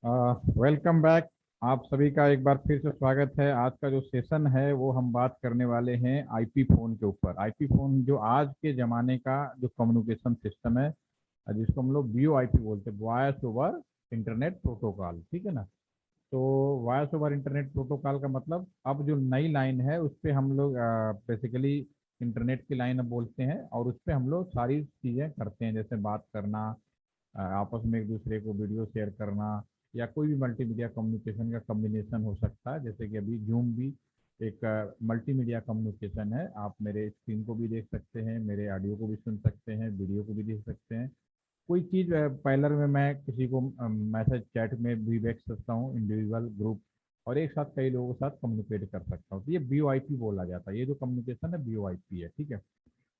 Welcome back. आप सभी का एक बार फिर से स्वागत है। आज का जो सेशन है वो हम बात करने वाले हैं आईपी फ़ोन के ऊपर। आईपी फ़ोन जो आज के ज़माने का जो कम्युनिकेशन सिस्टम है, जिसको हम लोग वीओआईपी बोलते हैं, वॉयस ओवर इंटरनेट प्रोटोकॉल। ठीक है ना। तो वॉयस ओवर इंटरनेट प्रोटोकॉल का मतलब अब जो नई लाइन है उस पर हम लोग बेसिकली इंटरनेट की लाइन अब बोलते हैं, और उस पर हम लोग सारी चीज़ें करते हैं, जैसे बात करना, आपस में एक दूसरे को वीडियो शेयर करना, या कोई भी मल्टीमीडिया कम्युनिकेशन का कम्बिनेशन हो सकता है। जैसे कि अभी जूम भी एक मल्टीमीडिया कम्युनिकेशन है। आप मेरे स्क्रीन को भी देख सकते हैं, मेरे ऑडियो को भी सुन सकते हैं, वीडियो को भी देख सकते हैं। कोई चीज़ पार्लर में मैं किसी को मैसेज चैट में भी भेज सकता हूँ, इंडिविजुअल ग्रुप, और एक साथ कई लोगों के साथ कम्युनिकेट कर सकता हूँ। तो ये वीओआईपी बोला जाता है। ये जो कम्युनिकेशन है वीओआईपी है। ठीक है।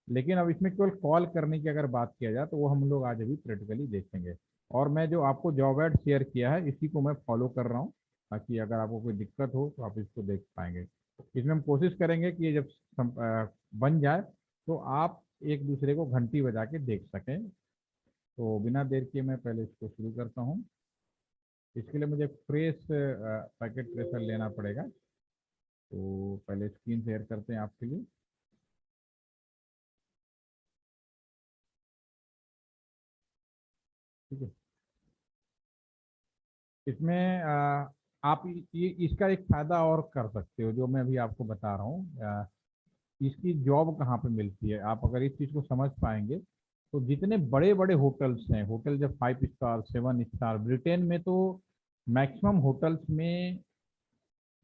लेकिन अब इसमें केवल कॉल करने की अगर बात किया जाए तो वो हम लोग आज अभी प्रैक्टिकली देखेंगे। और मैं जो आपको जॉब एड शेयर किया है इसी को मैं फॉलो कर रहा हूँ, ताकि अगर आपको कोई दिक्कत हो तो आप इसको देख पाएंगे। इसमें हम कोशिश करेंगे कि ये जब बन जाए तो आप एक दूसरे को घंटी बजा के देख सकें। तो बिना देर किए मैं पहले इसको शुरू करता हूँ। इसके लिए मुझे फ्रेश पैकेट प्रेशर लेना पड़ेगा। तो पहले स्क्रीन शेयर करते हैं आपके लिए। ठीक है। इसमें आप ये इसका एक फायदा और कर सकते हो, जो मैं अभी आपको बता रहा हूँ। इसकी जॉब कहाँ पे मिलती है, आप अगर इस चीज़ को समझ पाएंगे तो जितने बड़े बड़े होटल्स हैं, होटल जब 5 स्टार 7 स्टार, ब्रिटेन में तो मैक्सिमम होटल्स में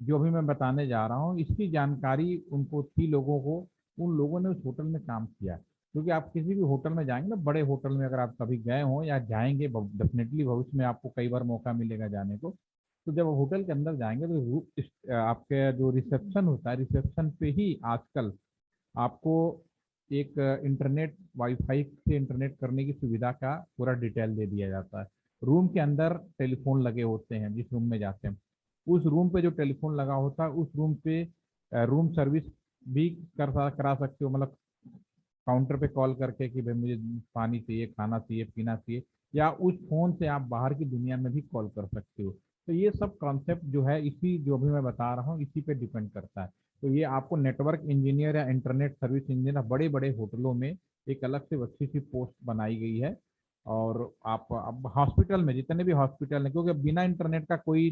जो अभी मैं बताने जा रहा हूँ इसकी जानकारी उनको थी, लोगों को। उन लोगों ने उस होटल में काम किया। क्योंकि आप किसी भी होटल में जाएंगे ना, बड़े होटल में अगर आप कभी गए हों या जाएंगे, डेफिनेटली भविष्य में आपको कई बार मौका मिलेगा जाने को। तो जब होटल के अंदर जाएंगे तो आपके जो रिसेप्शन होता है, रिसेप्शन पे ही आजकल आपको एक इंटरनेट वाईफाई से इंटरनेट करने की सुविधा का पूरा डिटेल दे दिया जाता है। रूम के अंदर टेलीफोन लगे होते हैं, जिस रूम में जाते हैं उस रूम पे जो टेलीफोन लगा होता है उस रूम पे रूम सर्विस भी करा सकते हो। मतलब काउंटर पे कॉल करके कि भाई मुझे पानी चाहिए, खाना चाहिए, पीना चाहिए, या उस फोन से आप बाहर की दुनिया में भी कॉल कर सकते हो। तो ये सब कॉन्सेप्ट जो है इसी जो भी मैं बता रहा हूँ इसी पे डिपेंड करता है। तो ये आपको नेटवर्क इंजीनियर या इंटरनेट सर्विस इंजीनियर बड़े बड़े होटलों में एक अलग से अच्छी सी पोस्ट बनाई गई है। और आप अब हॉस्पिटल में, जितने भी हॉस्पिटल हैं, क्योंकि बिना इंटरनेट का कोई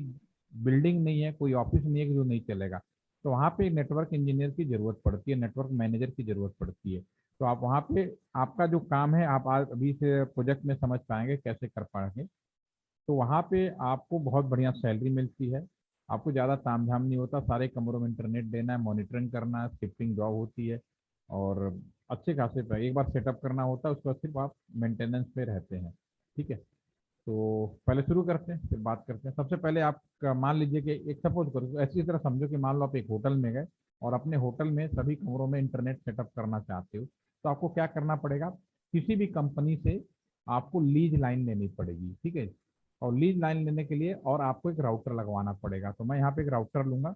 बिल्डिंग नहीं है, कोई ऑफिस नहीं है कि जो नहीं चलेगा। तो वहाँ पे नेटवर्क इंजीनियर की जरूरत पड़ती है, नेटवर्क मैनेजर की जरूरत पड़ती है। तो आप वहाँ पे आपका जो काम है आप आज अभी से प्रोजेक्ट में समझ पाएंगे कैसे कर पाएंगे। तो वहाँ पे आपको बहुत बढ़िया सैलरी मिलती है। आपको ज़्यादा तामझाम नहीं होता, सारे कमरों में इंटरनेट देना है, मॉनिटरिंग करना है, शिफ्टिंग जॉब होती है। और अच्छे खासे एक बार सेटअप करना होता है, उसके बाद सिर्फ आप मेंटेनेंस पे रहते हैं। ठीक है। तो पहले शुरू करते हैं फिर बात करते हैं। सबसे पहले आप मान लीजिए कि एक सपोज करो, ऐसी तरह समझो कि मान लो आप एक होटल में गए और अपने होटल में सभी कमरों में इंटरनेट सेटअप करना चाहते हो। तो आपको क्या करना पड़ेगा, किसी भी कंपनी से आपको लीज लाइन लेनी पड़ेगी। ठीक है। और लीज लाइन लेने के लिए और आपको एक राउटर लगवाना पड़ेगा। तो मैं यहाँ पे एक राउटर लूंगा।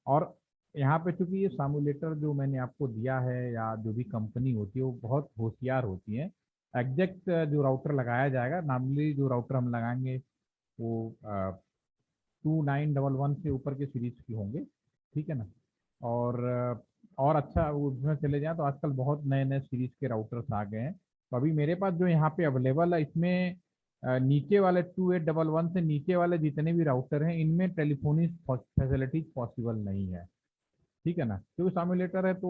और यहाँ पे चूंकि ये सामुलेटर जो मैंने आपको दिया है या जो भी कंपनी होती है वो बहुत होशियार होती है। एग्जैक्ट जो राउटर लगाया जाएगा, नॉर्मली जो राउटर हम लगाएंगे वो 2911 से ऊपर के सीरीज की होंगे। ठीक है ना। और और अच्छा उसमें चले जाएं तो आजकल बहुत नए नए सीरीज के राउटर्स आ गए हैं। तो अभी मेरे पास जो यहाँ पे अवेलेबल है इसमें नीचे वाले 2811 से नीचे वाले जितने भी राउटर हैं इनमें टेलीफोनिक फैसिलिटीज पॉसिबल नहीं है। ठीक है ना। क्योंकि सामुलेटर है तो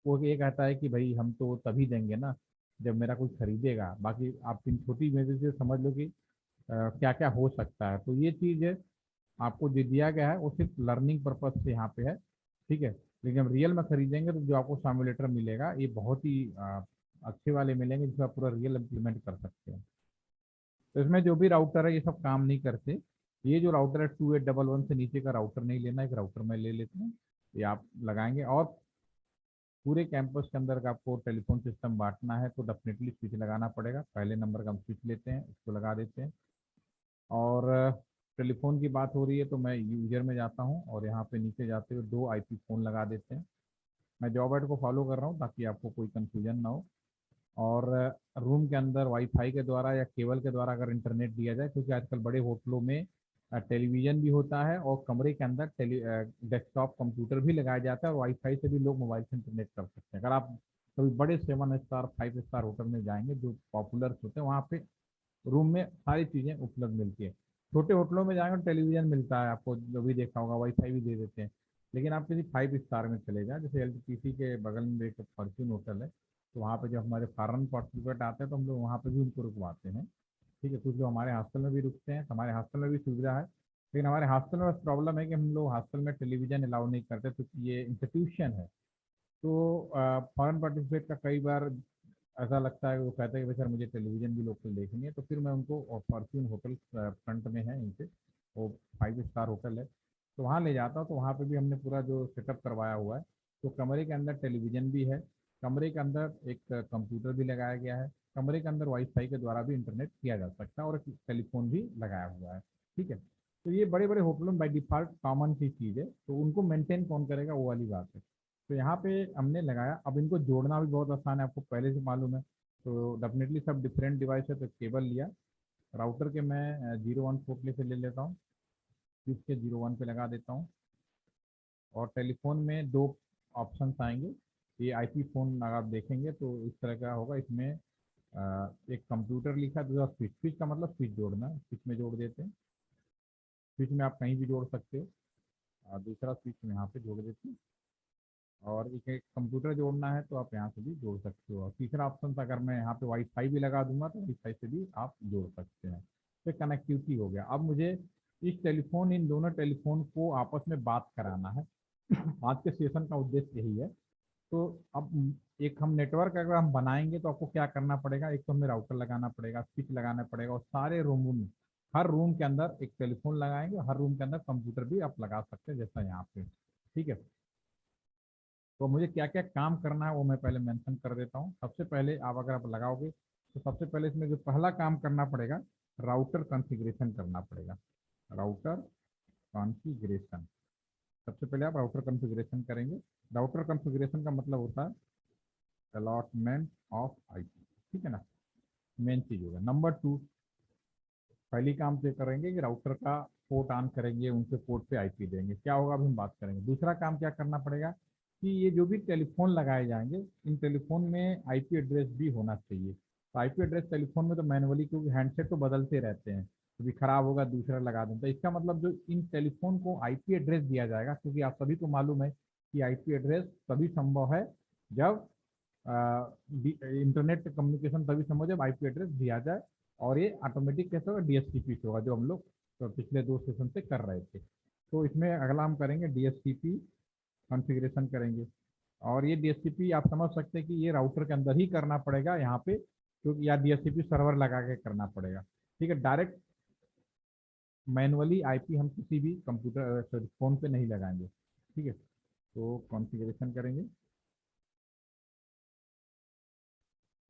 वो ये कहता है कि भाई हम तो तभी देंगे ना जब मेरा कोई खरीदेगा। बाकी आप इन छोटी मेजर से समझ लो कि क्या क्या हो सकता है। तो ये चीज़ आपको जो दिया गया है वो सिर्फ लर्निंग पर्पज से यहाँ पे है। ठीक है। लेकिन जब रियल में खरीदेंगे तो जो आपको सामुलेटर मिलेगा ये बहुत ही अच्छे वाले मिलेंगे, जिसमें आप पूरा रियल इम्प्लीमेंट कर सकते हैं। तो इसमें जो भी राउटर है ये सब काम नहीं करते। ये जो राउटर है 2811 से नीचे का राउटर नहीं लेना, एक राउटर में ले लेते हैं। ये आप लगाएंगे और पूरे कैंपस के अंदर का आपको टेलीफोन सिस्टम बांटना है तो डेफिनेटली स्विच लगाना पड़ेगा। पहले नंबर का हम स्विच लेते हैं, इसको लगा देते हैं। और टेलीफोन की बात हो रही है तो मैं यूजर में जाता हूँ और यहाँ पे नीचे जाते हुए दो आईपी फ़ोन लगा देते हैं। मैं जॉब एड को फॉलो कर रहा हूँ ताकि आपको कोई कन्फ्यूजन ना हो। और रूम के अंदर वाईफाई के द्वारा या केबल के द्वारा अगर इंटरनेट दिया जाए, क्योंकि आजकल बड़े होटलों में टेलीविज़न भी होता है और कमरे के अंदर डेस्कटॉप कंप्यूटर भी लगाया जाता है और वाईफाई से भी लोग मोबाइल से इंटरनेट कर सकते हैं। अगर आप कभी बड़े 7 स्टार 5 स्टार होटल में जाएंगे जो पॉपुलर होते हैं, वहाँ पे रूम में सारी चीज़ें उपलब्ध मिलती है। छोटे होटलों में जाएंगे तो टेलीविज़न मिलता है, आपको जो भी देखा होगा, वाईफाई भी दे देते हैं। लेकिन आप किसी 5 स्टार में चले जाएं, जैसे एलटीपीसी के बगल में एक फॉर्च्यून होटल है, तो वहाँ पे जब हमारे फॉरेन पार्टिसिपेट आते हैं तो हम लोग वहाँ पे भी उनको रुकवाते हैं। ठीक है, कुछ लोग हमारे हॉस्टल में भी रुकते हैं, तो हमारे हॉस्टल में भी सुविधा है। लेकिन हमारे हॉस्टल में बस प्रॉब्लम है कि हम लोग हॉस्टल में टेलीविज़न अलाउ नहीं करते, क्योंकि ये इंस्टीट्यूशन है। तो फॉरेन पार्टिसिपेट का कई बार ऐसा लगता है, वो कहते हैं कि भाई सर मुझे टेलीविज़न भी लोकल देखनी है, तो फिर मैं उनको फॉर्च्यून होटल फ्रंट में है इनसे, वो 5 स्टार होटल है, तो वहाँ ले जाता हूँ। तो वहाँ पे भी हमने पूरा जो सेटअप करवाया हुआ है, तो कमरे के अंदर टेलीविज़न भी है, कमरे के अंदर एक कंप्यूटर भी लगाया गया है, कमरे के अंदर वाईफाई के द्वारा भी इंटरनेट किया जा सकता है और एक टेलीफोन भी लगाया हुआ है। ठीक है, तो ये बड़े बड़े होटलों में बाई डिफ़ॉल्ट कॉमन सी चीज़ है, तो उनको मेंटेन कौन करेगा, वो वाली बात है। तो यहाँ पे हमने लगाया। अब इनको जोड़ना भी बहुत आसान है, आपको पहले से मालूम है। तो डेफिनेटली सब डिफरेंट डिवाइस है, तो केबल लिया, राउटर के मैं 01 पोर्ट से ले लेता हूँ, स्विच के 01 पे लगा देता हूँ। और टेलीफोन में दो ऑप्शंस आएंगे, ये आईपी फ़ोन अगर आप देखेंगे तो इस तरह का होगा। इसमें एक कंप्यूटर लिखा, दूसरा स्विच। स्विच का मतलब स्विच जोड़ना, स्विच में जोड़ देते हैं। स्विच में आप कहीं भी जोड़ सकते हो, और दूसरा स्विच में यहाँ पे जोड़ देते हैं। और एक कंप्यूटर जोड़ना है तो आप यहाँ से भी जोड़ सकते हो। और तीसरा ऑप्शन था, अगर मैं यहाँ पे वाईफाई भी लगा दूंगा तो वाईफाई से भी आप जोड़ सकते हैं। तो कनेक्टिविटी हो गया। अब मुझे इन दोनों टेलीफोन को आपस में बात कराना है। आज के सेशन का उद्देश्य यही है। तो अब एक हम नेटवर्क अगर हम बनाएंगे तो आपको क्या करना पड़ेगा, एक तो हमें राउटर लगाना पड़ेगा, स्विच लगाना पड़ेगा, और सारे रूम में, हर रूम के अंदर एक टेलीफोन लगाएंगे, हर रूम के अंदर कंप्यूटर भी आप लगा सकते हैं जैसा यहाँ पे। ठीक है, तो मुझे क्या क्या काम करना है वो मैं पहले मेंशन कर देता हूँ। सबसे पहले अगर आप लगाओगे तो सबसे पहले इसमें जो पहला काम करना पड़ेगा, राउटर कॉन्फ़िगरेशन करना पड़ेगा। राउटर कॉन्फ़िगरेशन, सबसे पहले आप राउटर कॉन्फ़िगरेशन करेंगे। राउटर कॉन्फ़िगरेशन का मतलब होता है अलॉटमेंट ऑफ आईपी। ठीक है ना, मेन चीज़ होगा। नंबर 2, पहली काम तो करेंगे कि राउटर का पोर्ट ऑन करेंगे, उनके पोर्ट पे आईपी देंगे, क्या होगा अभी हम बात करेंगे। दूसरा काम क्या करना पड़ेगा कि ये जो भी टेलीफोन लगाए जाएंगे, इन टेलीफोन में आईपी एड्रेस भी होना चाहिए। तो आईपी एड्रेस टेलीफोन में तो मैनुअली, क्योंकि हैंडसेट तो बदलते रहते हैं, कभी खराब होगा दूसरा लगा दें। तो इसका मतलब जो इन टेलीफोन को आईपी एड्रेस दिया जाएगा, क्योंकि आप सभी को मालूम है कि आईपी एड्रेस तभी संभव है जब इंटरनेट कम्युनिकेशन तभी संभव जब आईपी एड्रेस दिया जाए। और ये ऑटोमेटिक कैसे होगा, डीएससीपी से होगा, जो हम लोग तो पिछले 2 सेशन से कर रहे थे। तो इसमें अगला हम करेंगे डीएससीपी कॉन्फ़िगरेशन करेंगे। और ये डीएससीपी आप समझ सकते हैं कि ये राउटर के अंदर ही करना पड़ेगा यहाँ पे, क्योंकि या डीएससीपी सर्वर लगा के करना पड़ेगा। ठीक है, डायरेक्ट मैनुअली आईपी हम किसी भी कंप्यूटर सॉरी फोन पे नहीं लगाएंगे। ठीक है, तो कॉन्फ़िगरेशन करेंगे।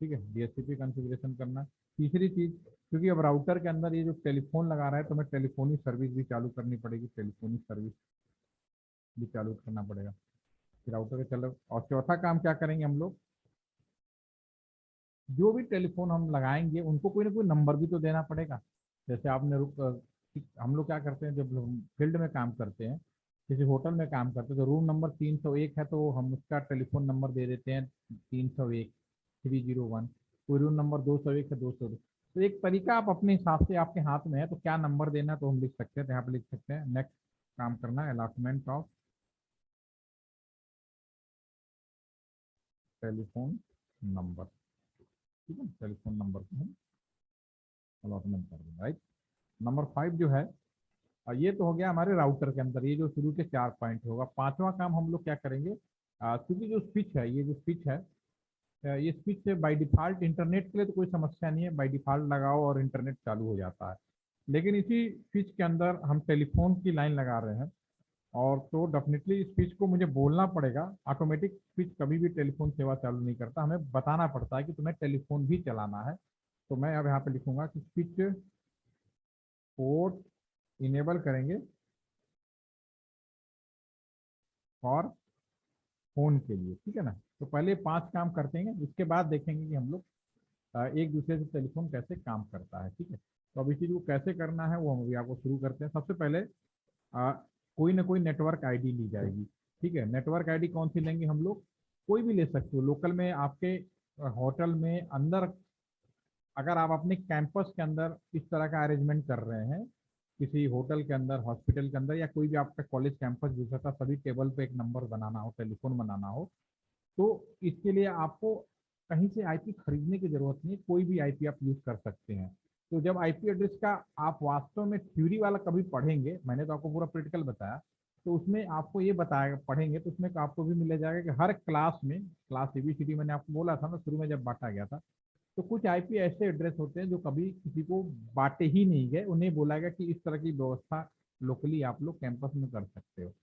ठीक है, डीएचसीपी कॉन्फ़िगरेशन करना। तीसरी चीज़, क्योंकि अब राउटर के अंदर ये जो टेलीफोन लगा रहा है तो हमें टेलीफोनी सर्विस भी चालू करनी पड़ेगी, टेलीफोनी सर्विस भी चालू करना पड़ेगा कि राउटर के चलो। और चौथा काम क्या करेंगे हम लोग, जो भी टेलीफोन हम लगाएंगे उनको कोई ना कोई नंबर भी तो देना पड़ेगा। जैसे आपने हम लोग क्या करते हैं, जब फील्ड में काम करते हैं, किसी होटल में काम करते हैं, तो रूम नंबर 301 है तो हम उसका टेलीफोन नंबर दे देते हैं 301 301। कोई रूम नंबर 201 है 202। तो एक तरीका आप अपने हिसाब से, आपके हाथ में है, तो क्या नंबर देना तो हम लिख सकते हैं, तो यहाँ पे लिख सकते हैं। नेक्स्ट काम करना है अलॉटमेंट ऑफ टेलीफोन नंबर। ठीक है, टेलीफोन नंबर को हम अलॉटमेंट कर देंगे, राइट। नंबर 5 जो है, ये तो हो गया हमारे राउटर के अंदर, ये जो शुरू के 4 पॉइंट होगा। पांचवा काम हम लोग क्या करेंगे, क्योंकि जो स्विच है, ये जो स्विच है, ये स्विच बाय डिफ़ॉल्ट इंटरनेट के लिए तो कोई समस्या नहीं है, बाय डिफ़ॉल्ट लगाओ और इंटरनेट चालू हो जाता है। लेकिन इसी स्विच के अंदर हम टेलीफोन की लाइन लगा रहे हैं, और तो डेफिनेटली स्विच को मुझे बोलना पड़ेगा। ऑटोमेटिक स्विच कभी भी टेलीफोन सेवा चालू नहीं करता, हमें बताना पड़ता है कि तुम्हें टेलीफोन भी चलाना है। तो मैं अब यहाँ पे लिखूंगा कि स्विच पोर्ट इनेबल करेंगे फॉर फोन के लिए। ठीक है ना, तो पहले 5 काम करते हैं, उसके बाद देखेंगे कि हम लोग एक दूसरे से टेलीफोन कैसे काम करता है। ठीक है, तो अब इस चीज़ को कैसे करना है वो हम अभी आपको शुरू करते हैं। सबसे पहले आ, कोई ना कोई नेटवर्क आईडी ली जाएगी। ठीक है, नेटवर्क आईडी कौन सी लेंगे हम लोग, कोई भी ले सकते हो। लोकल में आपके होटल में अंदर, अगर आप अपने कैंपस के अंदर इस तरह का अरेंजमेंट कर रहे हैं, किसी होटल के अंदर, हॉस्पिटल के अंदर, या कोई भी आपका कॉलेज कैंपस दूसरा था, सभी टेबल पे एक नंबर बनाना हो, टेलीफोन बनाना हो, तो इसके लिए आपको कहीं से आईपी खरीदने की जरूरत नहीं, कोई भी आईपी आप यूज कर सकते हैं। तो जब आईपी एड्रेस का आप वास्तव में थ्योरी वाला कभी पढ़ेंगे, मैंने तो आपको पूरा प्रैक्टिकल बताया, तो उसमें आपको ये बताया, पढ़ेंगे तो उसमें आपको भी मिल जाएगा कि हर क्लास में, क्लास एबीसीडी मैंने आपको बोला था ना शुरू में जब बांटा गया था, तो कुछ आईपी ऐसे एड्रेस होते हैं जो कभी किसी को बांटे ही नहीं गए, उन्हें बोला गया कि इस तरह की व्यवस्था लोकली आप लोग कैंपस में कर सकते हो।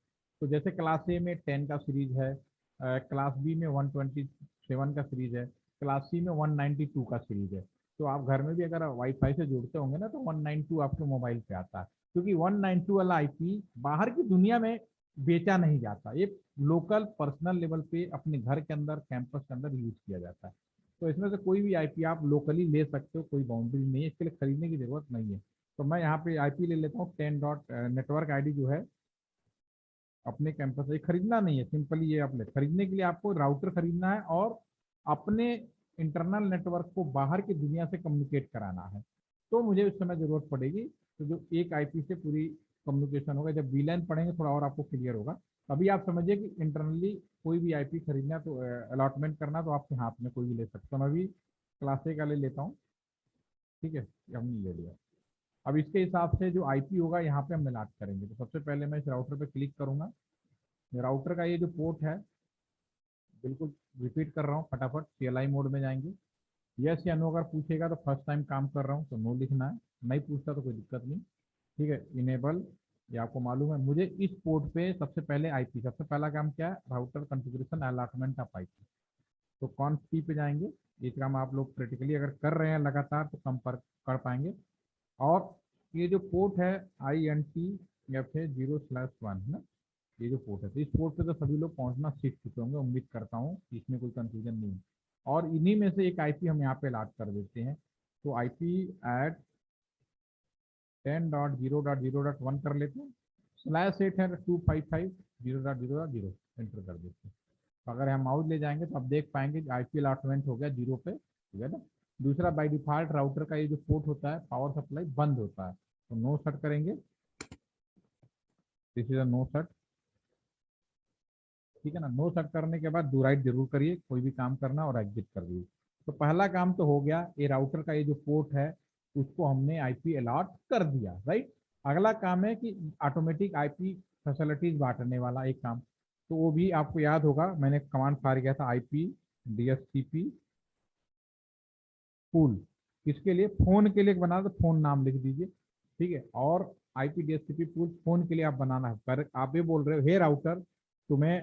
तो जैसे क्लास ए में 10 का सीरीज है, क्लास बी में 127 का सीरीज है, क्लास सी में 192 का सीरीज है। तो आप घर में भी अगर वाईफाई से जुड़ते होंगे ना, तो 192 आपके मोबाइल पे आता है, क्योंकि 192 वाला आईपी बाहर की दुनिया में बेचा नहीं जाता, ये लोकल पर्सनल लेवल पे अपने घर के अंदर, कैंपस के अंदर यूज किया जाता है। तो इसमें से कोई भी आईपी आप लोकली ले सकते हो, कोई बाउंड्री नहीं है, इसके लिए खरीदने की जरूरत नहीं है। तो मैं यहाँ पे आईपी ले लेता हूँ 10 डॉट नेटवर्क आईडी जो है अपने कैंपस से। खरीदना नहीं है, सिंपली ये आप ले, खरीदने के लिए आपको राउटर खरीदना है और अपने इंटरनल नेटवर्क को बाहर की दुनिया से कम्युनिकेट कराना है, तो मुझे उस समय जरूरत पड़ेगी। तो जो एक आईपी से पूरी कम्युनिकेशन होगा, जब वीलैन पढ़ेंगे थोड़ा और आपको क्लियर होगा। अभी आप समझिए कि इंटरनली कोई भी आईपी खरीदना, तो अलॉटमेंट करना तो आपके हाथ में कोई भी ले सकता हूँ। मैं अभी क्लास ए का ले लेता हूँ। ठीक है, ये हमने ले लिया। अब इसके हिसाब से जो आईपी होगा यहाँ पे हम मिलाट करेंगे। तो सबसे पहले मैं इस राउटर पे क्लिक करूंगा। राउटर का ये जो पोर्ट है, बिल्कुल रिपीट कर रहा हूँ फटाफट, सीएलआई मोड में जाएंगे। यस या नो अगर पूछेगा तो फर्स्ट टाइम काम कर रहा हूँ तो नो लिखना है, नहीं पूछता तो कोई दिक्कत नहीं। ठीक है, इनेबल, ये आपको मालूम है। मुझे इस पोर्ट पे सबसे पहले आईपी, सबसे पहला काम क्या है, router configuration allotment of IP. तो कॉन्फ टी पे जाएंगे। ये काम आप लोग प्रैक्टिकली अगर कर रहे हैं लगातार तो कम पर कर पाएंगे। और ये जो पोर्ट है INTFA0/1 है ना, ये जो पोर्ट है, तो इस पोर्ट पे तो सभी लोग पहुंचना सीख चुके होंगे, उम्मीद करता हूँ कि इसमें कोई कंफ्यूजन नहीं है। और इन्हीं में से एक आईपी हम यहाँ पे लाट कर देते हैं। तो आईपी एट 10.0.0.1 कर लेते हैं, /8 है 255.0.0.0 एंटर कर देते हैं। तो अगर हम माउस ले जाएंगे तो आप देख पाएंगे कि आईपी अलॉटमेंट हो गया 0 पे, ठीक है ना। दूसरा, बाय डिफॉल्ट राउटर का ये जो पोर्ट होता है, पावर सप्लाई बंद होता है, तो नो सेट करेंगे। This is a no set. ठीक है ना, नो सेट करने के बाद डू राइट जरूर करिए, कोई भी काम करना और एग्जिट कर दीजिए। तो पहला काम तो हो गया, ये राउटर का ये जो पोर्ट है उसको हमने आईपी अलॉट कर दिया, राइट। अगला काम है कि ऑटोमेटिक आईपी फैसिलिटीज बांटने वाला एक काम, तो वो भी आपको याद होगा, मैंने कमांड फायर किया था, आईपी डीएससीपी पूल। किसके लिए, फोन के लिए बना, तो फोन नाम लिख दीजिए। ठीक है, और आईपी डीएससीपी पूल फोन के लिए आप बनाना है, पर आप ये बोल रहे हो हे राउटर तुम्हें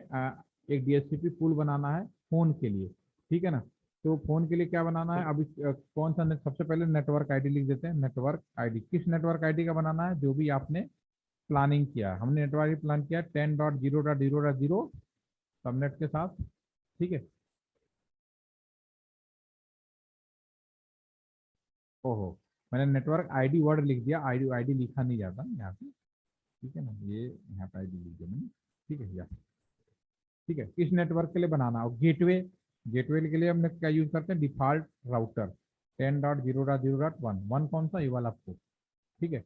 एक डीएससीपी पूल बनाना है फोन के लिए। ठीक है ना, तो फोन के लिए क्या बनाना है, अभी कौन सा सबसे पहले नेटवर्क आईडी लिख देते हैं। नेटवर्क आईडी, किस नेटवर्क आईडी का बनाना है, जो भी आपने प्लानिंग किया, हमने नेटवर्क प्लान किया 10.0.0.0 सबनेट के साथ। ठीक है, ओहो, मैंने नेटवर्क आईडी वर्ड लिख दिया, आईडी आईडी लिखा नहीं जाता यहाँ पे। ठीक है ना, ये यहाँ पे आईडी लिख दिया मैंने। ठीक है या, ठीक है, किस नेटवर्क के लिए बनाना हो, गेटवे। गेटवे के लिए हमने क्या यूज करते हैं, डिफॉल्ट राउटर 10.0.0.1, वन कौन सा, ये वाला पोर्ट। ठीक है,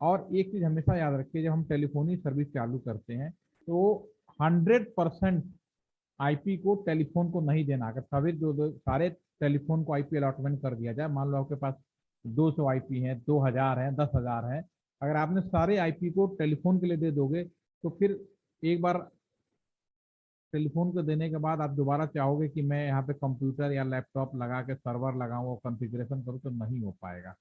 और एक चीज हमेशा याद रखिए, जब हम टेलीफोनी सर्विस चालू करते हैं तो 100% आईपी को टेलीफोन को नहीं देना। अगर सभी सारे टेलीफोन को आईपी अलॉटमेंट कर दिया जाए, मान लो आपके पास 200 आईपी हैं, 2000 हैं, 10,000 हैं, अगर आपने सारे आईपी को टेलीफोन के लिए दे दोगे, तो फिर एक बार टेलीफोन को देने के बाद आप दोबारा चाहोगे कि मैं यहाँ पे कंप्यूटर या लैपटॉप लगा के सर्वर लगाऊं और कॉन्फ़िगरेशन करूँ, तो नहीं हो पाएगा।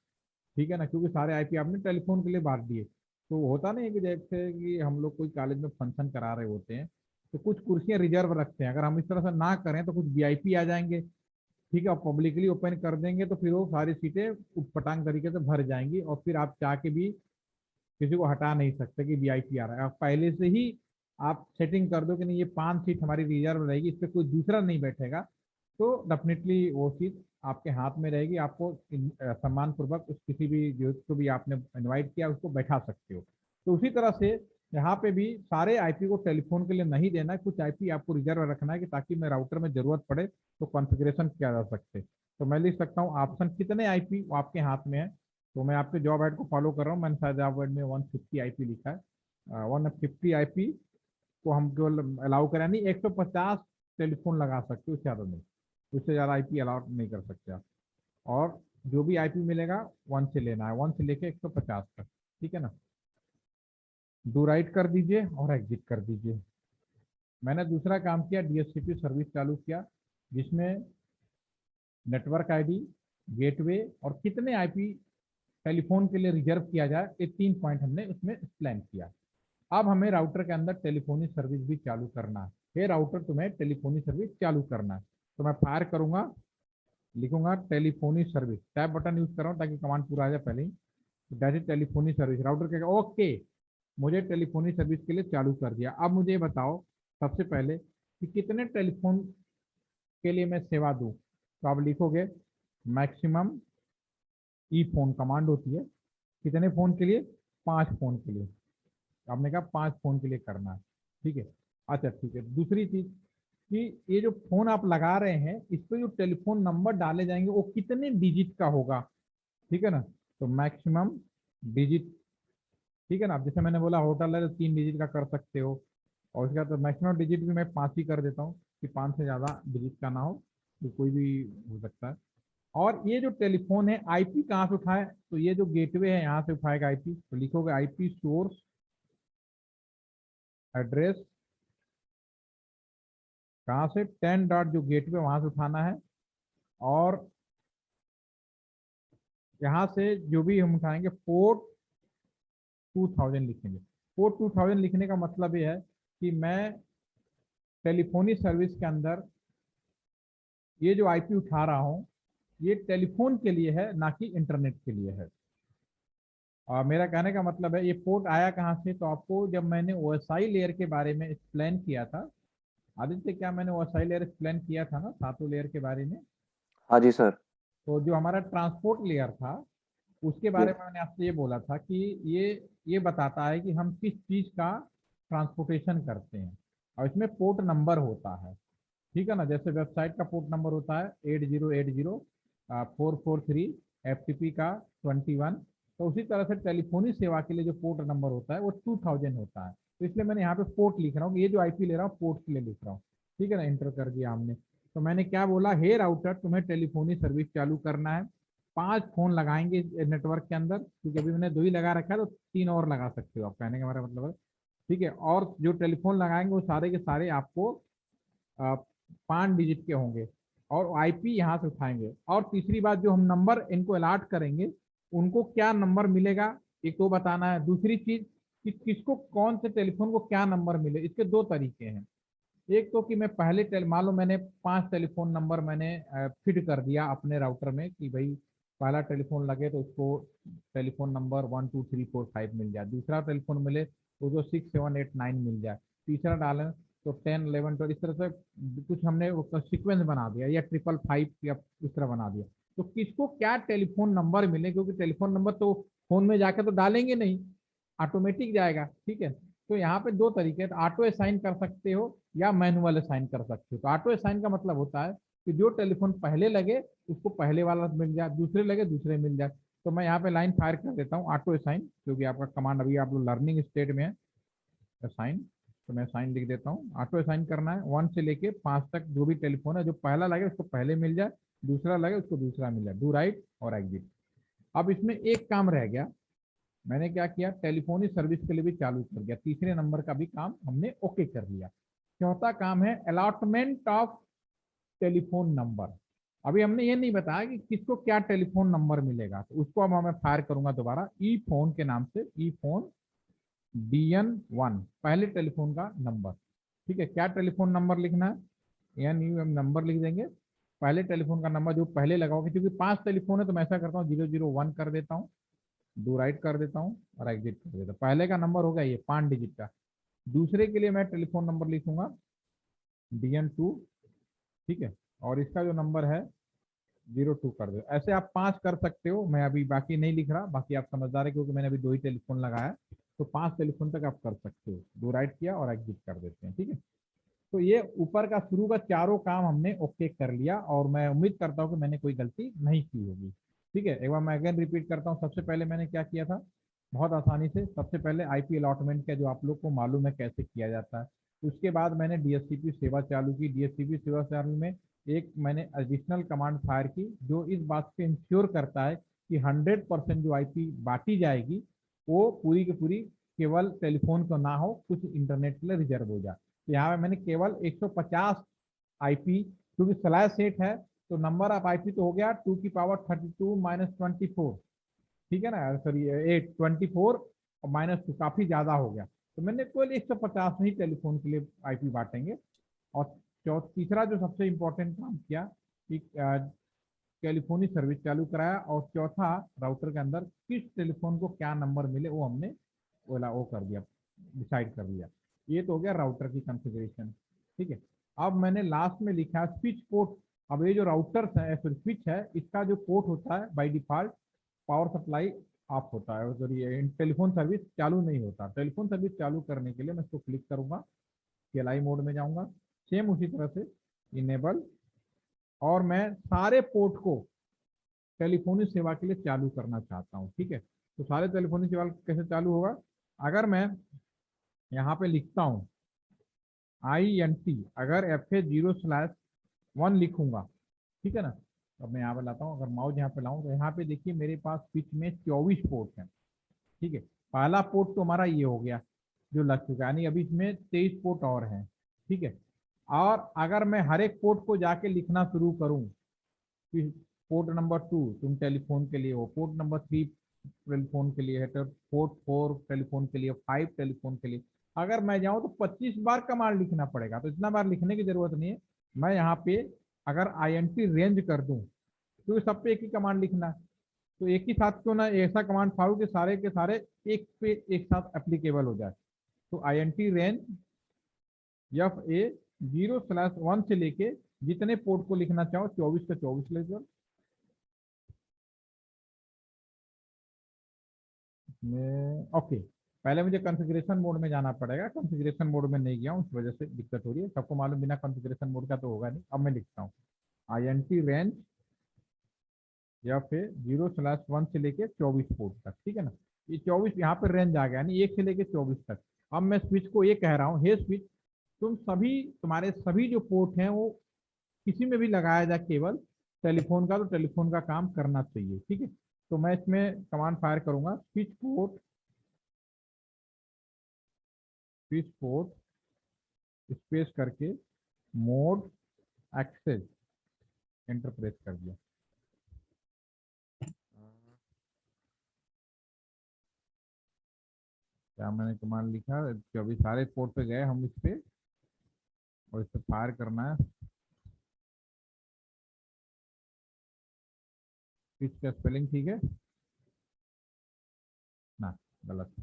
ठीक है ना, क्योंकि सारे आईपी आपने टेलीफोन के लिए बांट दिए। तो होता नहीं है कि जैसे कि हम लोग कोई कॉलेज में फंक्शन करा रहे होते हैं, तो कुछ कुर्सियां रिजर्व रखते हैं, अगर हम इस तरह से ना करें तो कुछ वीआईपी आ जाएंगे। ठीक है, और पब्लिकली ओपन कर देंगे तो फिर वो सारी सीटें उटपटांग तरीके से भर जाएंगी, और फिर आप चाह के भी किसी को हटा नहीं सकते कि वीआईपी आ रहा है। आप पहले से ही आप सेटिंग कर दो कि नहीं, ये 5 सीट हमारी रिजर्व रहेगी, इस पर कोई दूसरा नहीं बैठेगा, तो डेफिनेटली वो चीज़ आपके हाथ में रहेगी, आपको सम्मान पूर्वक उस किसी भी जिसको भी आपने इनवाइट किया उसको बैठा सकते हो। तो उसी तरह से यहाँ पे भी सारे आईपी को टेलीफोन के लिए नहीं देना है, कुछ आईपी आपको रिजर्व रखना है कि ताकि मैं राउटर में जरूरत पड़े तो कॉन्फ़िगरेशन किया जा सकते। तो मैं लिख सकता हूँ ऑप्शन कितने आईपी वो आपके हाथ में है। तो मैं आपके जॉब ऐड को फॉलो कर रहा हूँ, मैंने शायद जॉब ऐड में 150 आईपी लिखा है। 150 आईपी को हम केवल अलाउ करें, नहीं 150 टेलीफोन लगा सकते हो, उससे ज़्यादा नहीं, उससे ज़्यादा आईपी अलाउ नहीं कर सकते आप। और जो भी आईपी मिलेगा 1 से लेना है, 1 से लेके 150 तक, ठीक है ना। डू राइट कर दीजिए और एग्जिट कर दीजिए। मैंने दूसरा काम किया, डीएचसीपी सर्विस चालू किया, जिसमें नेटवर्क आईडी, गेटवे और कितने आईपी टेलीफोन के लिए रिजर्व किया जाए, ये 3 पॉइंट हमने उसमें एक्सप्लेन किया। अब हमें राउटर के अंदर टेलीफोनी सर्विस भी चालू करना है। हे राउटर तुम्हें टेलीफोनी सर्विस चालू करना है, तो मैं फायर करूंगा, लिखूंगा telephony service, tab button use कर रहा हूँ ताकि कमांड पूरा आ जाए पहले ही। That is telephony service. Router कहेगा ओके, मुझे टेलीफोनी सर्विस के लिए चालू कर दिया। अब मुझे बताओ सबसे पहले कि कितने टेलीफोन के लिए मैं सेवा दूं। तो आप लिखोगे मैक्सिमम, ई फोन कमांड होती है, कितने फोन के लिए, 5 फोन के लिए। आपने कहा 5 फोन के लिए करना है, ठीक है। अच्छा ठीक है, दूसरी चीज कि ये जो फोन आप लगा रहे हैं इस पर जो टेलीफोन नंबर डाले जाएंगे वो कितने डिजिट का होगा, ठीक है ना। तो मैक्सिमम डिजिट, ठीक है ना। अब जैसे मैंने बोला होटल है तो 3 डिजिट का कर सकते हो, और उसके बाद तो मैक्सिमम डिजिट भी मैं 5 ही कर देता हूँ कि 5 से ज़्यादा डिजिट का ना हो, तो कोई भी हो सकता है। और ये जो टेलीफोन है आईपी कहाँ से उठाए, तो ये जो गेटवे है यहाँ से उठाएगा आईपी। तो लिखोगे आईपी सोर्स एड्रेस, कहाँ से, 10 डॉट जो गेटवे वहां से उठाना है। और यहाँ से जो भी हम उठाएंगे पोर्ट 2000 लिखेंगे। पोर्ट 2000 लिखने का मतलब ये है कि मैं टेलीफोनी सर्विस के अंदर ये जो आईपी उठा रहा हूँ ये टेलीफोन के लिए है, ना कि इंटरनेट के लिए है। और मेरा कहने का मतलब है ये पोर्ट आया कहाँ से, तो आपको जब मैंने ओएसआई लेयर के बारे में एक्सप्लेन किया था आदित्य, क्या मैंने ओएसआई लेयर एक्सप्लेन किया था ना, 7 लेयर के बारे में। हाँ जी सर। तो जो हमारा ट्रांसपोर्ट लेयर था उसके जी। बारे में मैंने आपसे ये बोला था कि ये बताता है कि हम किस चीज़ का ट्रांसपोर्टेशन करते हैं, और इसमें पोर्ट नंबर होता है, ठीक है ना। जैसे वेबसाइट का पोर्ट नंबर होता है 8080 443, एफटीपी का 21। तो उसी तरह से टेलीफोनी सेवा के लिए जो पोर्ट नंबर होता है वो 2000 होता है। तो इसलिए मैंने यहाँ पे पोर्ट लिख रहा हूँ, ये जो आईपी ले रहा हूँ पोर्ट के लिए लिख रहा हूँ, ठीक है ना। इंटर कर दिया हमने। तो मैंने क्या बोला, हे राउटर तुम्हें टेलीफोनी सर्विस चालू करना है, 5 फोन लगाएंगे नेटवर्क के अंदर, क्योंकि अभी मैंने 2 ही लगा रखा है तो 3 और लगा सकते हो आप, कहने का हमारा मतलब है, ठीक है। और जो टेलीफोन लगाएंगे वो सारे के सारे आपको 5 डिजिट के होंगे, और आईपी यहाँ से उठाएंगे। और तीसरी बात, जो हम नंबर इनको अलाट करेंगे उनको क्या नंबर मिलेगा एक तो बताना है। दूसरी चीज कि किसको कौन से टेलीफोन को क्या नंबर मिले, इसके 2 तरीके हैं। एक तो कि मैं पहले मान लो मैंने 5 टेलीफोन नंबर मैंने फिट कर दिया अपने राउटर में कि भाई पहला टेलीफोन लगे तो उसको टेलीफोन नंबर 1 2 3 4 5 मिल जाए, दूसरा टेलीफोन मिले तो जो 6 7 8 9 मिल जाए, तीसरा डालें तो 10 11 12, इस तरह से कुछ हमने सीक्वेंस बना दिया, या 555 या इस तरह बना दिया। तो किसको क्या टेलीफोन नंबर मिले, क्योंकि टेलीफोन नंबर तो फोन में जाकर तो डालेंगे नहीं, ऑटोमेटिक जाएगा, ठीक है। तो यहाँ पे 2 तरीके हैं, तो ऑटो असाइन कर सकते हो या मैनुअल असाइन कर सकते हो। तो ऑटो असाइन का मतलब होता है कि जो टेलीफोन पहले लगे उसको पहले वाला मिल जाए, दूसरे लगे दूसरे मिल जाए। तो मैं यहाँ पे लाइन फायर कर देता हूँ ऑटो असाइन, क्योंकि आपका कमांड अभी आप लोग लर्निंग स्टेट में है, असाइन। तो मैं असाइन लिख देता हूँ, ऑटो असाइन करना है 1 से लेके 5 तक, जो भी टेलीफोन है जो पहला लगे उसको पहले मिल जाए, दूसरा लगे उसको दूसरा मिल जाए। डू राइट और एग्जिट। अब इसमें एक काम रह गया, मैंने क्या किया, टेलीफोनी सर्विस के लिए भी चालू कर दिया, तीसरे नंबर का भी काम हमने ओके कर लिया। चौथा काम है अलॉटमेंट ऑफ टेलीफोन नंबर। अभी हमने ये नहीं बताया कि किसको क्या टेलीफोन नंबर मिलेगा, तो उसको अब मैं फायर करूंगा दोबारा, ई फोन के नाम से, ई फोन DN1 पहले टेलीफोन का नंबर, ठीक है। क्या टेलीफोन नंबर लिखना है, एन यू एम नंबर लिख देंगे, पहले टेलीफोन का नंबर जो पहले लगा होगा, क्योंकि 5 टेलीफोन है तो मैं ऐसा करता हूँ 001 कर देता हूँ, डू राइट कर देता हूँ और एग्जिट कर देता हूँ। पहले का नंबर होगा ये 5 डिजिट का। दूसरे के लिए मैं टेलीफोन नंबर लिखूंगा DN2, ठीक है। और इसका जो नंबर है 02 कर दो। ऐसे आप 5 कर सकते हो, मैं अभी बाकी नहीं लिख रहा, बाकी आप समझदार है क्योंकि मैंने अभी 2 ही टेलीफोन लगाया। तो 5 टेलीफोन तक आप कर सकते हो। 2 राइट किया और एग्जिट कर देते हैं, ठीक है। तो ये ऊपर का शुरू का चारों काम हमने ओके कर लिया, और मैं उम्मीद करता हूँ कि मैंने कोई गलती नहीं की होगी। ठीक है, एक बार मैं अगेन रिपीट करता हूँ। सबसे पहले मैंने क्या किया था, बहुत आसानी से, सबसे पहले आईपी अलॉटमेंट का जो आप लोग को मालूम है कैसे किया जाता है। उसके बाद मैंने डीएचसीपी सेवा चालू की। डीएचसीपी सेवा चालू में एक मैंने एडिशनल कमांड फायर की, जो इस बात से इंश्योर करता है कि 100% जो आईपी बांटी जाएगी वो पूरी की पूरी केवल टेलीफोन को ना हो, कुछ इंटरनेट के लिए रिजर्व हो जाए। तो यहाँ पे मैंने केवल 150 आईपी, क्योंकि स्लैश सेट है तो नंबर ऑफ आईपी तो हो गया 2 की पावर 32 माइनस 24, ठीक है ना, सॉरी 8 24 और -2 काफी ज्यादा हो गया। तो मैंने केवल 150 ही टेलीफोन के लिए आईपी बांटेंगे। और तीसरा जो सबसे इम्पोर्टेंट काम किया कि टेलीफोनी सर्विस चालू कराया, और चौथा राउटर के अंदर किस टेलीफोन को क्या नंबर मिले वो हमने वो कर दिया, डिसाइड कर दिया। ये तो हो गया राउटर की कॉन्फ़िगरेशन, ठीक है। अब मैंने लास्ट में लिखा स्विच पोर्ट। अब ये जो राउटर्स है, स्विच है, इसका जो पोर्ट होता है by default power supply of होता है, और ये टेलीफोन सर्विस चालू नहीं होता। टेलीफोन सर्विस चालू करने के लिए मैं इसको क्लिक करूंगा, पीएलआई मोड में जाऊंगा, सेम उसी तरह से इनेबल, और मैं सारे पोर्ट को टेलीफोनी सेवा के लिए चालू करना चाहता हूँ, ठीक है। तो सारे टेलीफोनी सेवा कैसे चालू होगा, अगर मैं यहाँ पे लिखता हूँ INT, अगर FA0/1 लिखूंगा, ठीक है ना। अब मैं यहाँ पे लाता हूँ, अगर माउस यहाँ पे लाऊं तो यहाँ पे देखिए मेरे पास स्विच में 24 पोर्ट हैं, ठीक है। पहला पोर्ट तो हमारा ये हो गया जो लग चुका है, यानी अभी इसमें 23 पोर्ट और हैं, ठीक है। और अगर मैं हर एक पोर्ट को जाके लिखना शुरू करूँ, पोर्ट नंबर 2 तुम टेलीफोन के लिए हो, पोर्ट नंबर 3 टेलीफोन के लिए है, तो पोर्ट 4 टेलीफोन के लिए, 5 टेलीफोन के लिए, अगर मैं जाऊं तो 25 बार कमांड लिखना पड़ेगा। तो इतना बार लिखने की जरूरत नहीं है। मैं यहाँ पे अगर INT रेंज कर दूं तो सब पे एक ही कमांड लिखना है। तो एक ही साथ क्यों ना ऐसा कमांड फाड़ू कि सारे के सारे एक पे एक साथ एप्लीकेबल हो जाए। तो INT रेंज FA0/1 से लेके जितने पोर्ट को लिखना चाहो 24 का 24 ले लो। में ओके, पहले मुझे कॉन्फ़िगरेशन मोड में जाना पड़ेगा, कॉन्फ़िगरेशन मोड में नहीं गया हूँ, उस वजह से दिक्कत हो रही है। सबको मालूम बिना कॉन्फ़िगरेशन मोड का तो होगा नहीं। अब मैं लिखता हूँ INT रेंज या फिर 0/1 से लेके 24 पोर्ट तक, ठीक है ना। ये 24 यहाँ पर रेंज आ गया, यानी 1 से लेके 24 तक। अब मैं स्विच को ये कह रहा हूँ, हे स्विच तुम्हारे सभी जो पोर्ट हैं वो किसी में भी लगाया जाए केवल टेलीफोन का, तो टेलीफोन का काम करना चाहिए, ठीक है। तो मैं इसमें कमांड फायर करूंगा, स्विच पोर्ट स्पेस करके मोड एक्सेस, एंटर प्रेस कर दिया। क्या मैंने कमांड लिखा, जो अभी सारे पोर्ट पे गए हम इस पे, और इस पे फायर करना है। स्विच का स्पेलिंग ठीक है ना, गलत।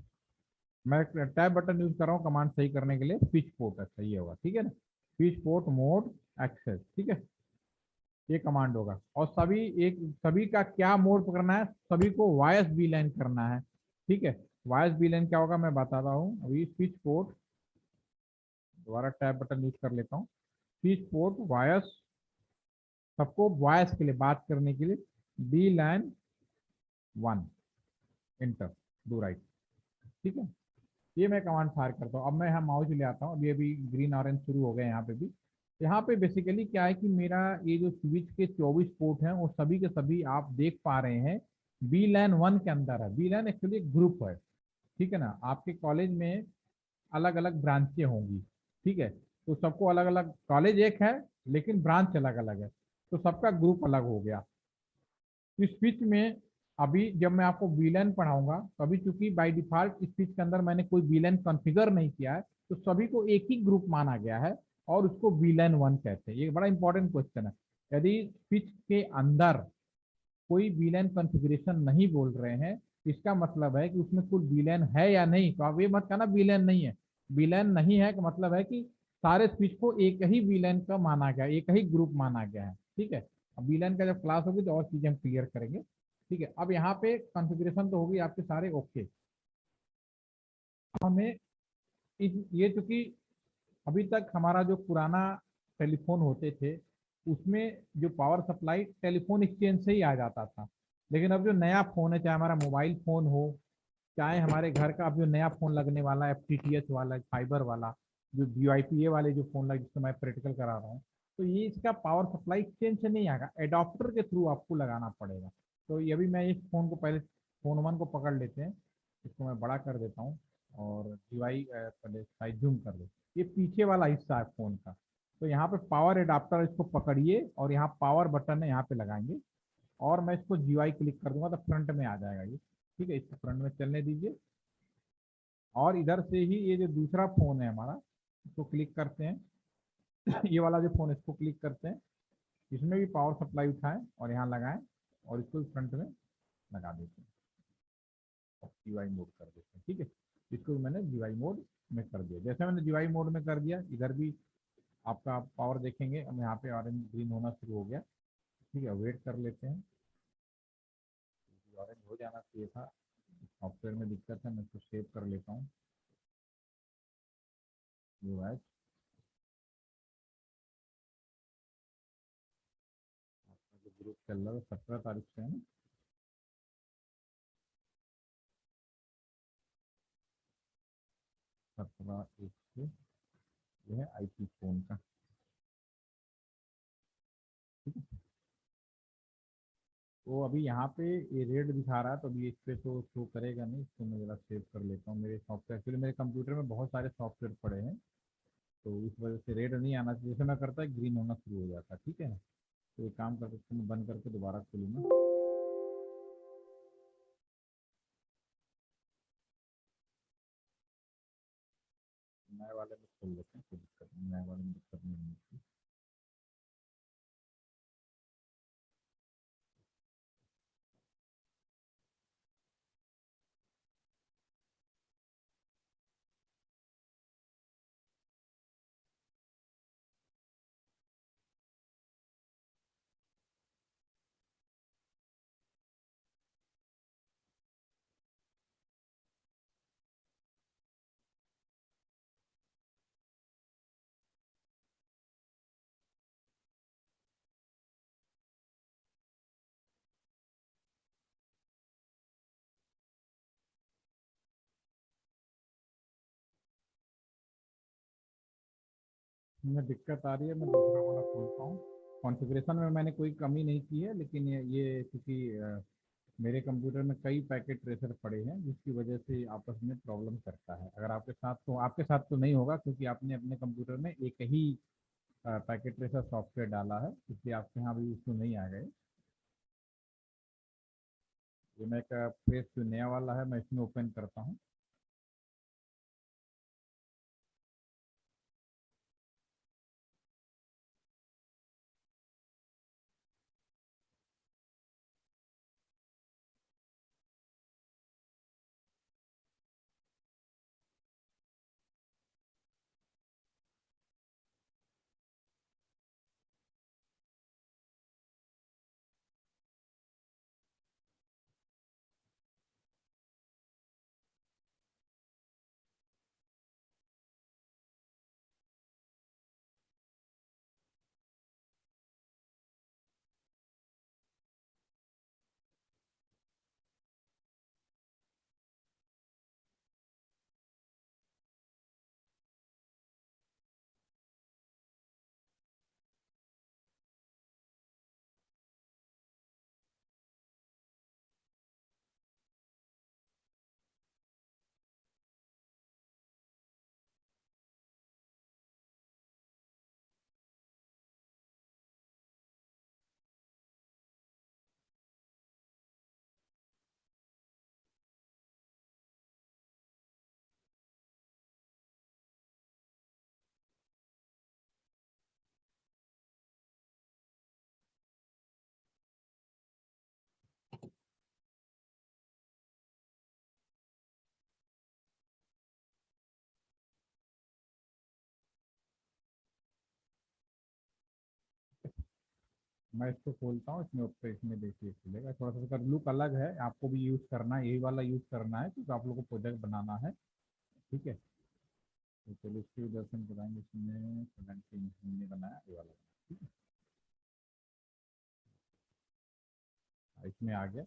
मैं टैब बटन यूज कर रहा हूँ कमांड सही करने के लिए, स्विच पोर्ट है, सही होगा, ठीक है ना। स्विच पोर्ट मोड एक्सेस, ठीक है, ये कमांड होगा। और सभी का क्या मोड पकड़ना है, सभी को वायस VLAN करना है, ठीक है। वायस VLAN क्या होगा मैं बताता हूँ। अभी स्विच पोर्ट, दोबारा टैब बटन यूज कर लेता हूँ, स्विच पोर्ट वायस, सबको वॉइस के लिए बात करने के लिए VLAN 1, एंटर, डू राइट, ठीक है। ये मैं कमांड फायर करता हूँ। अब मैं यहाँ माउस ले आता हूँ, अभी अभी ग्रीन ऑरेंज शुरू हो गए यहाँ पे भी। यहाँ पे बेसिकली क्या है कि मेरा ये जो स्विच के 24 पोर्ट हैं वो सभी के सभी आप देख पा रहे हैं VLAN 1 के अंदर है। VLAN एक्चुअली एक ग्रुप है, ठीक है ना। आपके कॉलेज में अलग अलग ब्रांचें होंगी, ठीक है। तो सबको अलग अलग, कॉलेज एक है लेकिन ब्रांच अलग अलग है, तो सबका ग्रुप अलग हो गया। इस स्विच में अभी जब मैं आपको VLAN पढ़ाऊंगा तो अभी चूंकि बाय डिफॉल्ट इस स्विच के अंदर मैंने कोई VLAN कॉन्फ़िगर नहीं किया है, तो सभी को एक ही ग्रुप माना गया है और उसको VLAN 1 कहते हैं। ये बड़ा इंपॉर्टेंट क्वेश्चन है। यदि स्विच के अंदर कोई VLAN कॉन्फ़िगरेशन नहीं बोल रहे हैं, इसका मतलब है कि उसमें कोई VLAN है या नहीं। तो आप ये मत कहना VLAN नहीं है। VLAN नहीं है का मतलब है कि सारे स्विच को एक ही VLAN का माना गया, एक ही ग्रुप माना गया है, ठीक है। अब VLAN का जब क्लास होगी तो और चीज़ें हम क्लियर करेंगे। ठीक है, अब यहाँ पे कॉन्फ़िगरेशन तो होगी आपके सारे ओके। हमें ये चूंकि अभी तक हमारा जो पुराना टेलीफोन होते थे उसमें जो पावर सप्लाई टेलीफोन एक्सचेंज से ही आ जाता था, लेकिन अब जो नया फ़ोन है, चाहे हमारा मोबाइल फ़ोन हो, चाहे हमारे घर का अब जो नया फ़ोन लगने वाला है FTTH वाला फाइबर वाला, जो GPA वाले जो फ़ोन लगे जिसको मैं प्रैक्टिकल करा रहा हूँ, तो ये इसका पावर सप्लाई एक्सचेंज से नहीं आएगा, एडाप्टर के थ्रू आपको लगाना पड़ेगा। तो ये अभी मैं इस फ़ोन को पहले फ़ोन वन को पकड़ लेते हैं, इसको मैं बड़ा कर देता हूँ और DY पहले साइज जूम कर लेते, ये पीछे वाला हिस्सा है फ़ोन का। तो यहाँ पे पावर एडाप्टर इसको पकड़िए और यहाँ पावर बटन है यहाँ पे लगाएंगे, और मैं इसको GUI क्लिक कर दूंगा तो फ्रंट में आ जाएगा ये। ठीक है, इसको फ्रंट में चलने दीजिए, और इधर से ही ये जो दूसरा फ़ोन है हमारा, इसको क्लिक करते हैं ये वाला जो फ़ोन है इसको क्लिक करते हैं, इसमें भी पावर सप्लाई उठाएं और यहाँ लगाएं और इसको फ्रंट में लगा देते हैं, GUI मोड कर देते हैं। ठीक है, इसको भी मैंने GUI मोड में कर दिया। जैसे मैंने GUI मोड में कर दिया, इधर भी आपका पावर देखेंगे, अब यहाँ पे ऑरेंज ग्रीन होना शुरू हो गया। ठीक है, वेट कर लेते हैं, ऑरेंज हो जाना चाहिए था, सॉफ्टवेयर में दिक्कत है, मैं इसको सेव कर लेता हूँ। UI जो ग्रुप चल रहा है 17 तारीख से है ना, 17/1 से जो है IP फोन का। ठीक है, तो अभी यहाँ पे ये रेड दिखा रहा है, तो अभी इस पे तो शो करेगा नहीं, इसको मैं जरा सेव कर लेता हूँ। मेरे सॉफ्टवेयर एक्चुअली मेरे कंप्यूटर में बहुत सारे सॉफ्टवेयर पड़े हैं, तो इस वजह से रेड नहीं आना चाहिए, जैसे मैं करता है ग्रीन होना शुरू हो जाता है। ठीक है ना, तो ये काम करके इसको मैं बंद करके दोबारा खोलूँगा, नए वाले में खोल लेते हैं, कोई दिक्कत नहीं, नए वाले में दिक्कत नहीं होती। में दिक्कत आ रही है, मैं दूसरा वाला खोलता हूँ। कॉन्फ़िगरेशन में मैंने कोई कमी नहीं की है, लेकिन ये क्योंकि मेरे कंप्यूटर में कई पैकेट ट्रेसर पड़े हैं, जिसकी वजह से आपस में प्रॉब्लम करता है। अगर आपके साथ तो नहीं होगा, क्योंकि आपने अपने कंप्यूटर में एक ही पैकेट ट्रेसर सॉफ्टवेयर डाला है, इसलिए आपके यहाँ भी इशू नहीं आ गए। ये मैं एक फ्रेश जो नया वाला है, मैं इसमें ओपन करता हूँ। मैं इसको खोलता हूँ, इसमें ऊपर इसमें देखिए खुलेगा, थोड़ा सा इसका लुक अलग है, आपको भी यूज़ करना है, यही वाला यूज़ करना है क्योंकि आप लोग को प्रोजेक्ट बनाना है। ठीक है, तो चलिए इसके भी दर्शन कराएंगे। इसमें 17 हमने बनाया, ये वाला। ठीक है, इसमें आ गया।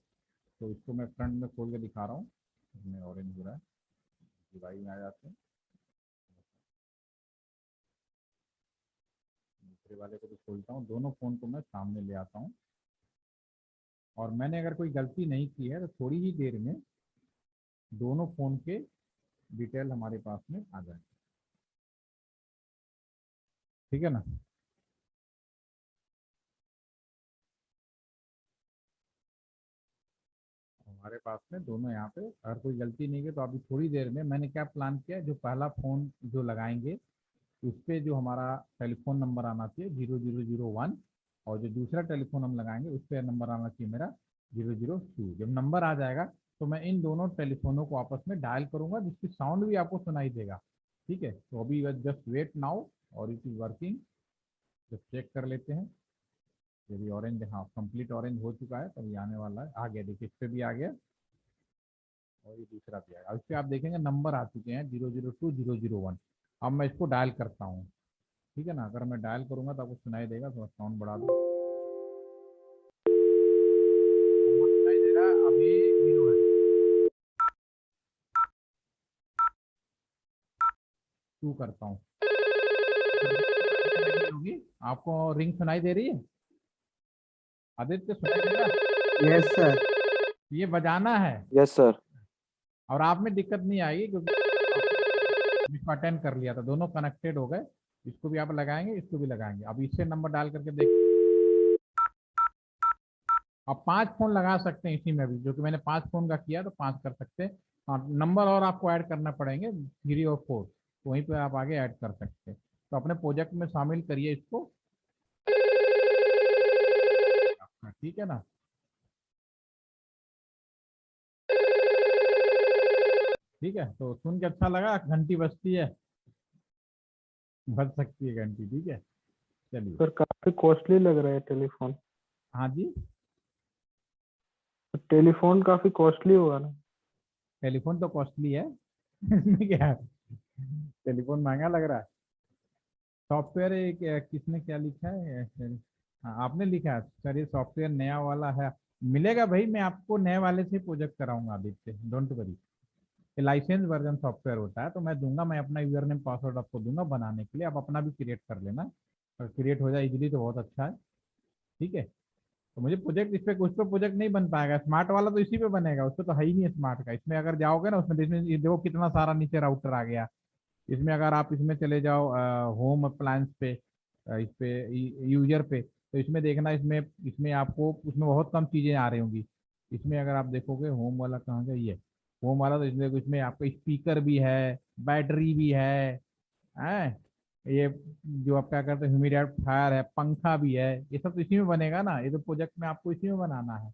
तो इसको मैं फ्रंट में खोल के दिखा रहा हूँ, इसमें ऑरेंज हो रहा है, डिवाइस में आ जाते हैं। दूसरे वाले को भी खोलता हूँ, दोनों फ़ोन को मैं सामने ले आता हूँ, और मैंने अगर कोई गलती नहीं की है तो थोड़ी ही देर में दोनों फ़ोन के डिटेल हमारे पास में आ जाएंगे। ठीक है ना। हमारे पास में दोनों यहाँ पे अगर कोई गलती नहीं है तो अभी थोड़ी देर में मैंने क्या प्लान किया है, जो पहला फ़ोन जो लगाएंगे उस पर जो हमारा टेलीफोन नंबर आना चाहिए 0001, और जो दूसरा टेलीफोन हम लगाएंगे उस पर नंबर आना चाहिए मेरा 002। जब नंबर आ जाएगा तो मैं इन दोनों टेलीफोनों को आपस में डायल करूंगा, जिसकी साउंड भी आपको सुनाई देगा। ठीक है, तो अभी जस्ट वेट नाउ, और इट इज़ वर्किंग। जब चेक कर लेते हैं, ये भी ऑरेंज, हाँ कंप्लीट ऑरेंज हो चुका है, तो ये आने वाला है, आ गया, देखिए इस पर भी आ गया, और ये दूसरा भी आएगा। इस पर आप देखेंगे नंबर आ चुके हैं 002001। अब मैं इसको डायल करता हूँ। ठीक है ना, अगर मैं डायल करूंगा तो आपको सुनाई देगा, थोड़ा साउंड बढ़ा दो। नंबर सुनाई दे रहा है, अभी 0 है। 2 करता हूँ, बजने लगी होगी, आपको रिंग सुनाई दे रही है? आदित्य सुनाई दे रहा है? Yes sir. ये बजाना है, यस सर। और आप में दिक्कत नहीं आएगी क्योंकि इसको अटेंड कर लिया था, दोनों कनेक्टेड हो गए। इसको भी आप लगाएंगे, इसको भी लगाएंगे, अब इससे नंबर डाल करके देख। आप 5 फोन लगा सकते हैं इसी में भी, जो कि मैंने 5 फोन का किया तो 5 कर सकते हैं। और नंबर और आपको ऐड करना पड़ेंगे 3 और 4, तो वहीं पे आप आगे ऐड कर सकते हैं। तो अपने प्रोजेक्ट में शामिल करिए इसको। ठीक है ना। ठीक है, तो सुन के अच्छा लगा, घंटी बजती है, बज सकती है घंटी। ठीक है, चलिए। सर काफी कॉस्टली लग रहा है टेलीफोन। हाँ जी। टेलीफोन काफी कॉस्टली होगा ना। टेलीफोन तो कॉस्टली है इसमें क्या है, टेलीफोन महंगा लग रहा है। सॉफ्टवेयर एक किसने क्या लिखा है हाँ आपने लिखा है सर, ये सॉफ्टवेयर नया वाला है। मिलेगा भाई, मैं आपको नए वाले से प्रोजेक्ट कराऊंगा आदित्य, डोंट वरी। ये लाइसेंस वर्जन सॉफ्टवेयर होता है, तो मैं दूंगा, मैं अपना यूजर नेम पासवर्ड आपको दूंगा बनाने के लिए, आप अपना भी क्रिएट कर लेना। अगर क्रिएट हो जाए इजीली तो बहुत अच्छा है। ठीक है, तो मुझे प्रोजेक्ट इस पे, उस पे प्रोजेक्ट नहीं बन पाएगा, स्मार्ट वाला तो इसी पे बनेगा, उस पे तो है ही नहीं स्मार्ट का। इसमें अगर जाओगे ना, उसमें ये देखो कितना सारा नीचे राउटर आ गया। इसमें अगर आप इसमें चले जाओ होम अप्लायंस पे, इस पे यूजर पे, तो इसमें देखना, इसमें इसमें आपको उसमें बहुत कम चीज़ें आ रही होंगी। इसमें अगर आप देखोगे होम वाला कहाँ गया, ये होम वाला, तो इसमें इसमें आपको स्पीकर भी है, बैटरी भी है ये जो आप क्या करते हैं ह्यूमिडिफायर है, पंखा भी है, ये सब तो इसी में बनेगा ना, ये तो प्रोजेक्ट में आपको इसी में बनाना है।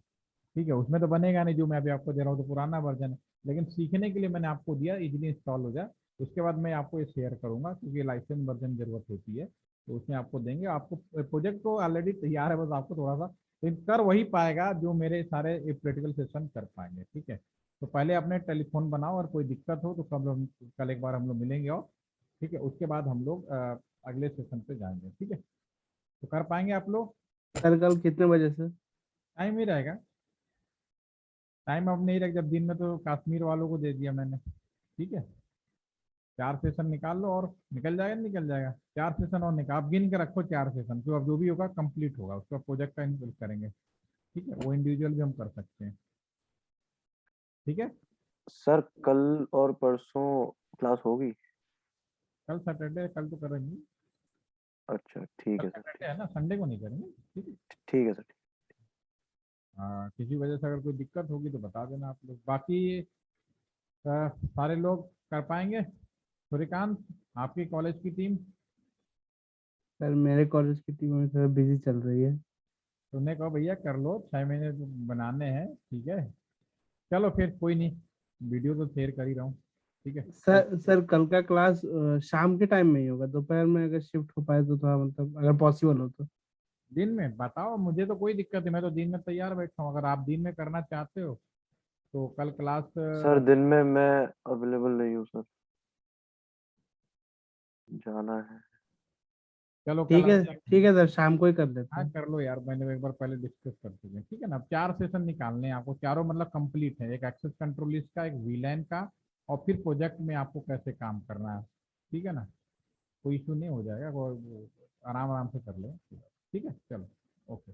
ठीक है, उसमें तो बनेगा नहीं, जो मैं अभी आपको दे रहा हूँ तो पुराना वर्जन है। लेकिन सीखने के लिए मैंने आपको दिया, इजीली इंस्टॉल हो जाए। उसके बाद मैं आपको ये शेयर करूंगा, क्योंकि लाइसेंस वर्जन जरूरत होती है, तो उसमें आपको देंगे। आपको प्रोजेक्ट तो ऑलरेडी तैयार है, बस आपको थोड़ा सा, लेकिन कर वही पाएगा जो मेरे सारे प्रैक्टिकल सेशन कर पाएंगे। ठीक है, तो पहले अपने टेलीफोन बनाओ, और कोई दिक्कत हो तो कल एक बार हम लोग मिलेंगे, और ठीक है उसके बाद हम लोग अगले सेशन पे जाएंगे। ठीक है, तो कर पाएंगे आप लोग? सर कल कितने बजे से? टाइम ही रहेगा, टाइम अब नहीं रख, जब दिन में तो कश्मीर वालों को दे दिया मैंने। ठीक है, 4 सेशन निकाल लो और निकल जाएगा, निकल जाएगा। 4 सेशन और निकाल, आप गिन के रखो 4 सेशन, तो अब जो भी होगा कंप्लीट होगा, उसका प्रोजेक्ट का इंक्लूड करेंगे। ठीक है, वो इंडिविजुअल भी हम कर सकते हैं। ठीक है, सर कल और परसों क्लास होगी? कल सैटरडे, कल तो करेंगे। अच्छा कल ठीक है सर, सैटरडे ठीक। है ना, संडे को नहीं करेंगे। ठीक है। ठीक है सर। किसी वजह से अगर कोई दिक्कत होगी तो बता देना आप लोग, बाकी सारे लोग कर पाएंगे। सूर्यकांत, आपकी कॉलेज की टीम? सर मेरे कॉलेज की टीम में सर बिजी चल रही है। तुमने कहो भैया कर लो, 6 महीने तो बनाने हैं। ठीक है, चलो फिर कोई नहीं, वीडियो तो शेयर कर ही रहा हूँ। ठीक है, कल। सर कल का क्लास शाम के टाइम में ही होगा, दोपहर में अगर शिफ्ट हो पाए तो थोड़ा मतलब अगर पॉसिबल हो तो। दिन में बताओ, मुझे तो कोई दिक्कत नहीं, मैं तो दिन में तैयार बैठा हूँ। अगर आप दिन में करना चाहते हो तो कल क्लास सर दिन में मैं अवेलेबल नहीं हूँ सर, जाना है। चलो कल ठीक है सर, शाम को ही कर लेते हाँ हैं। कर लो यार, मैंने एक बार पहले डिस्कस कर चुके हैं, ठीक है ना। अब 4 सेशन निकालने हैं आपको, चारों मतलब कंप्लीट है, एक एक्सेस कंट्रोल लिस्ट का, एक वीलैन का, और फिर प्रोजेक्ट में आपको कैसे काम करना है, ठीक है ना। कोई इशू नहीं हो जाएगा, आराम आराम से कर लो, ठीक है, चलो, ओके।